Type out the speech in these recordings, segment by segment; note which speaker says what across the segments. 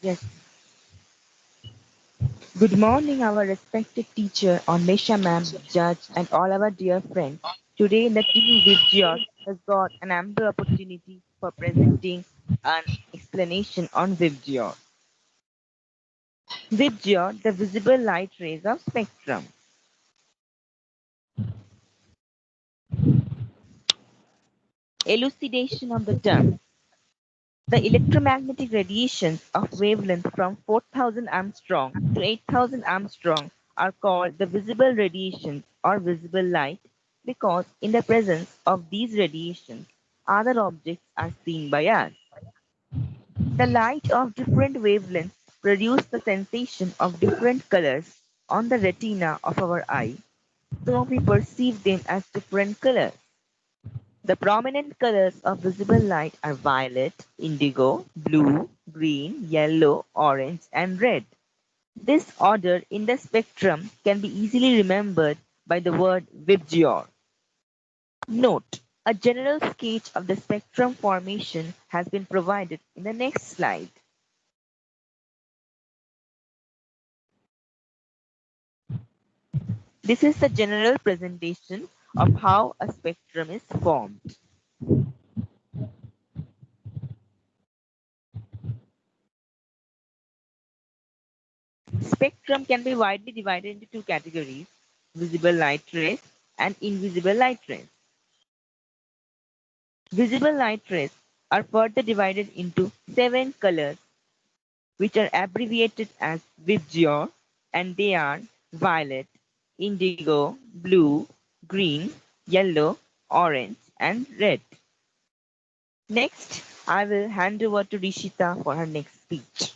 Speaker 1: Yes. Good morning, our respected teacher, Onmesha ma'am, judge, and all our dear friends. Today, the team with George has got an ample opportunity for presenting an explanation on VibGeo. VibGeo, the visible light rays of spectrum. Elucidation of the term. The electromagnetic radiations of wavelength from 4000 Armstrong to 8000 Armstrong are called the visible radiations or visible light because in the presence of these radiations, other objects are seen by us. The light of different wavelengths produce the sensation of different colors on the retina of our eye, so we perceive them as different colors. The prominent colors of visible light are violet, indigo, blue, green, yellow, orange, and red. This order in the spectrum can be easily remembered by the word VibGeor. Note: a general sketch of the spectrum formation has been provided in the next slide. This is the general presentation of how a spectrum is formed. Spectrum can be widely divided into two categories: visible light rays and invisible light rays. Visible light rays are further divided into 7 colors, which are abbreviated as VibGeor, and they are violet, indigo, blue, green, yellow, orange, and red. Next, I will hand over to Rishita for her next speech.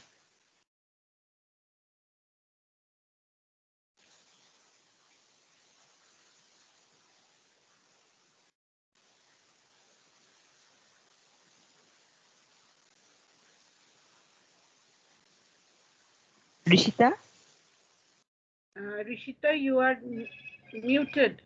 Speaker 1: Rishita?
Speaker 2: Rishita, you are muted.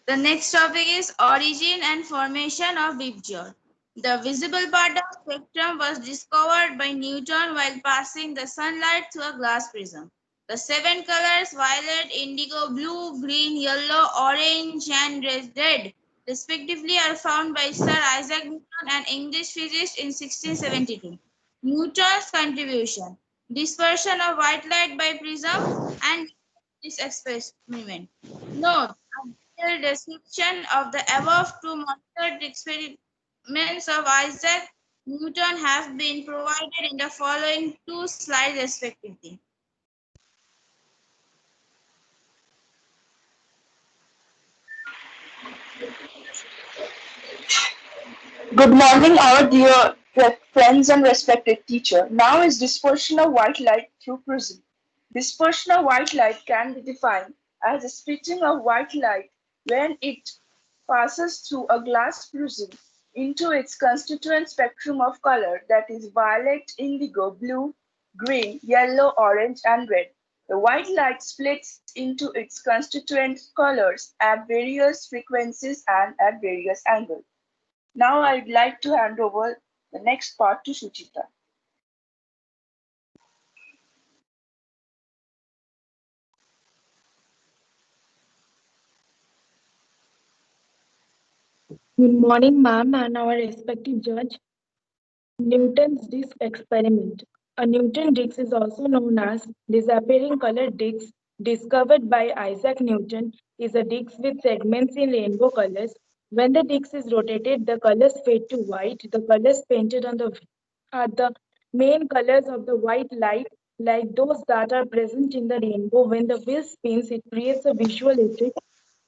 Speaker 3: The next topic is origin and formation of VibGeol. The visible part of spectrum was discovered by Newton while passing the sunlight through a glass prism. The 7 colors violet, indigo, blue, green, yellow, orange, and red respectively are found by Sir Isaac Newton, an English physicist in 1672. Newton's contribution: dispersion of white light by prism and this experiment. Note: a detailed description of the above two monitored experiments of Isaac Newton have been provided in the following two slides respectively.
Speaker 4: Good morning, our dear friends and respected teacher. Now is dispersion of white light through prism. Dispersion of white light can be defined as the splitting of white light when it passes through a glass prism into its constituent spectrum of color, that is violet, indigo, blue, green, yellow, orange, and red. The white light splits into its constituent colors at various frequencies and at various angles. Now I'd like to hand over the next part to Suchita.
Speaker 5: Good morning, ma'am, and our respected judge. Newton's disk experiment. A Newton disk is also known as disappearing colored disk, discovered by Isaac Newton, is a disk with segments in rainbow colors. When the disk is rotated, the colors fade to white. The colors painted on the are the main colors of the white light, like those that are present in the rainbow. When the wheel spins, it creates a visual effect,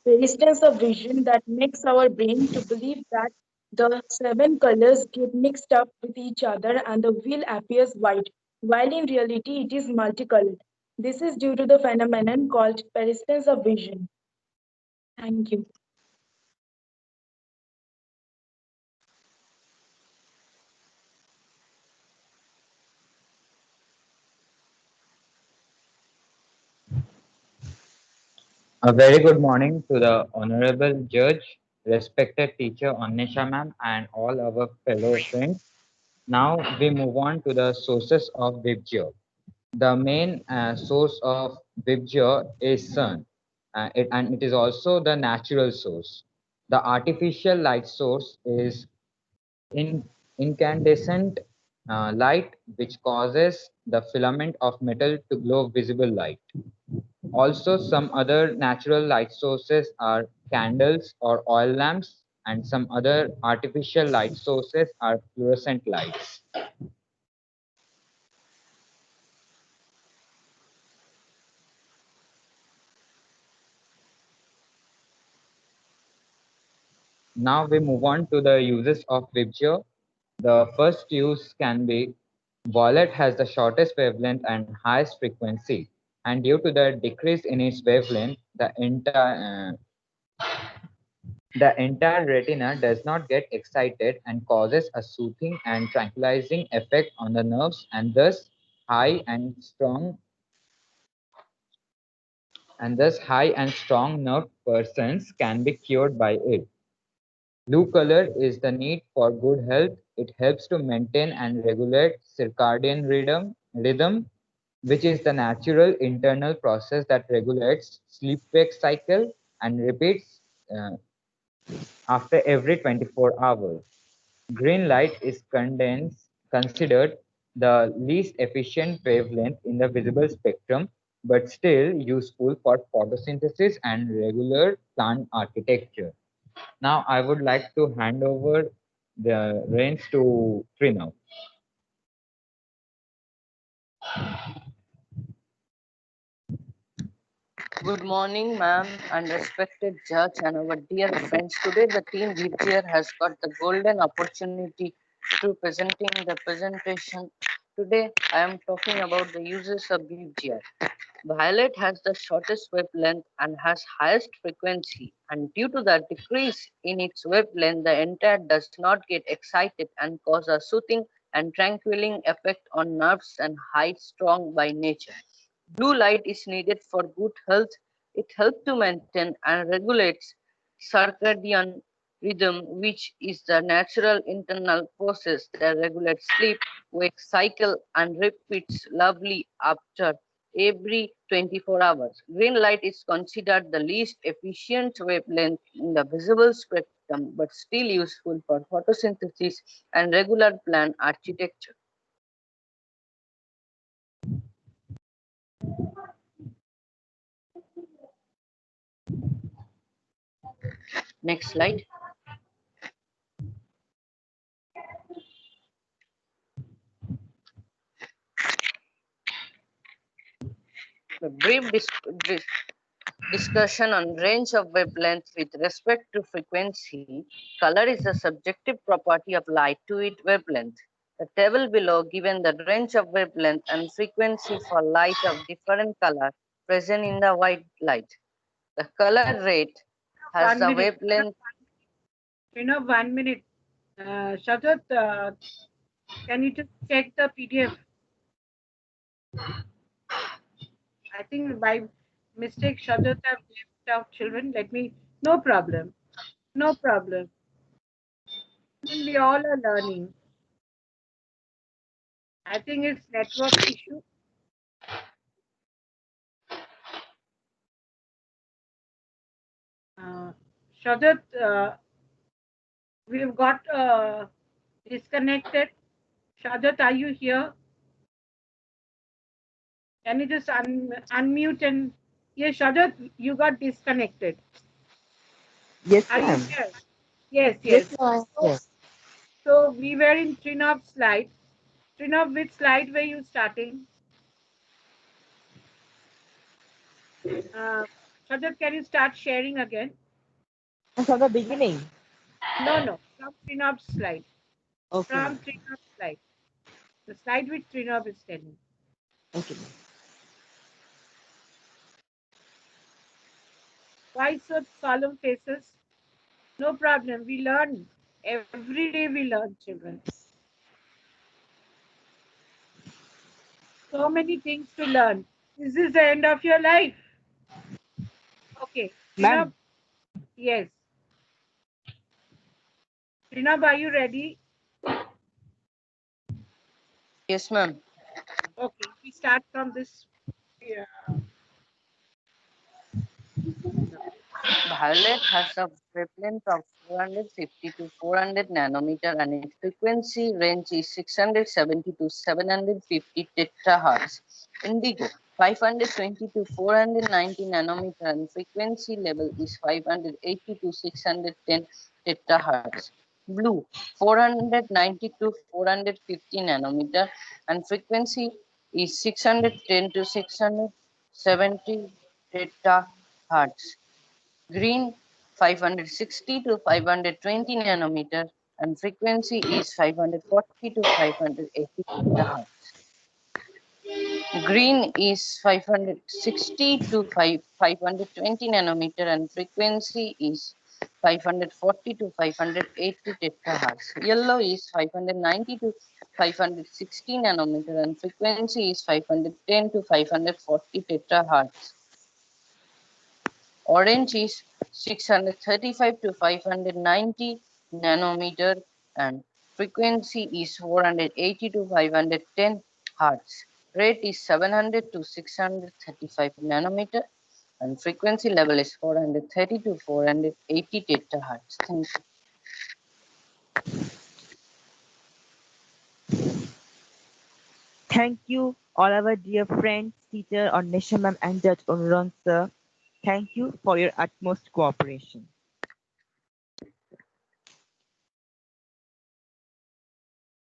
Speaker 5: the distance of vision that makes our brain to believe that the 7 colors get mixed up with each other and the wheel appears white, while in reality it is multicolored. This is due to the phenomenon called persistence of vision. Thank you.
Speaker 6: A very good morning to the honorable judge, respected teacher Anisha ma'am, and all our fellow friends. Now we move on to the sources of Vibgyor. The main source of Vibgyor is sun, and it is also the natural source. The artificial light source is in incandescent light, which causes the filament of metal to glow visible light. Also, some other natural light sources are candles or oil lamps, and some other artificial light sources are fluorescent lights. Now we move on to the uses of Vibgyor. The first use can be violet has the shortest wavelength and highest frequency, and due to the decrease in its wavelength, the entire retina does not get excited and causes a soothing and tranquilizing effect on the nerves, high and strong thus high and strong nerve persons can be cured by it. Blue color is the need for good health. It helps to maintain and regulate circadian rhythm, which is the natural internal process that regulates sleep-wake cycle and repeats uh, after every 24 hours. Green light is considered the least efficient wavelength in the visible spectrum, but still useful for photosynthesis and regular plant architecture. Now I would like to hand over the reins to Trinav.
Speaker 7: Good morning, ma'am, and respected judge and our dear friends. Today, the team VPR has got the golden opportunity to presenting the presentation. Today, I am talking about the uses of VPR. Violet has the shortest wavelength and has highest frequency, and due to the decrease in its wavelength, the entire does not get excited and cause a soothing and tranquilizing effect on nerves and high strong by nature. Blue light is needed for good health. It helps to maintain and regulates circadian rhythm, which is the natural internal process that regulates sleep, wake cycle, and repeats lovely after every 24 hours. Green light is considered the least efficient wavelength in the visible spectrum, but still useful for photosynthesis and regular plant architecture. Next slide. A brief discussion on range of wavelength with respect to frequency. Color is a subjective property of light to its wavelength. The table below given the range of wavelength and frequency for light of different color present in the white light. The color red has
Speaker 2: One
Speaker 7: the
Speaker 2: minute.
Speaker 7: wavelength.
Speaker 2: 1 minute. Shajat, can you just check the PDF? I think by mistake Shajat have left out children. Let me. No problem. No problem. Children, we all are learning. I think it's network issue. Shajat, we've got disconnected. Shajat, are you here? Can you just unmute and yes, Shajat, you got disconnected.
Speaker 1: Yes,
Speaker 2: Are you
Speaker 1: ma'am.
Speaker 2: here? Yes,
Speaker 1: Yes,
Speaker 2: yes.
Speaker 1: ma'am.
Speaker 2: So,
Speaker 1: Yes.
Speaker 2: so we were in Trinob's slide. Trinob, which slide were you starting? Uh, Shajat, can you start sharing again?
Speaker 1: From the beginning.
Speaker 2: No, no, from Trinob's slide.
Speaker 1: Okay, ma'am.
Speaker 2: From Trinob's slide. The slide which Trinob is telling.
Speaker 1: Okay, ma'am.
Speaker 2: Why so solemn faces? No problem. We learn. Every day we learn, children. So many things to learn. Is this the end of your life? Okay. Trinob,
Speaker 1: Ma'am,
Speaker 2: yes. Pranab, are you ready?
Speaker 7: Yes, ma'am.
Speaker 2: Okay, we start from this. Yeah.
Speaker 7: Violet has a wavelength of 450 to 400 nanometer and its frequency range is 670 to 750 terahertz. Indigo 520 to 490 nanometer and frequency level is 580 to 610 terahertz. Blue 490 to 450 nanometer and frequency is 610 to 670 terahertz. Green 560 to 520 nanometer and frequency is 540 to 580 terahertz. Green is 560 to 520 nanometer and frequency is 540 to 580 terahertz. Yellow is 590 to 560 nanometer and frequency is 510 to 540 terahertz. Orange is 635 to 590 nanometer and frequency is 480 to 510 hertz. Red is 700 to 635 nanometer and frequency level is 430 to 480 terahertz. Thank you.
Speaker 1: Thank you, all our dear friends, teacher Ornisha ma'am and Judge Onuran sir. Thank you for your utmost cooperation.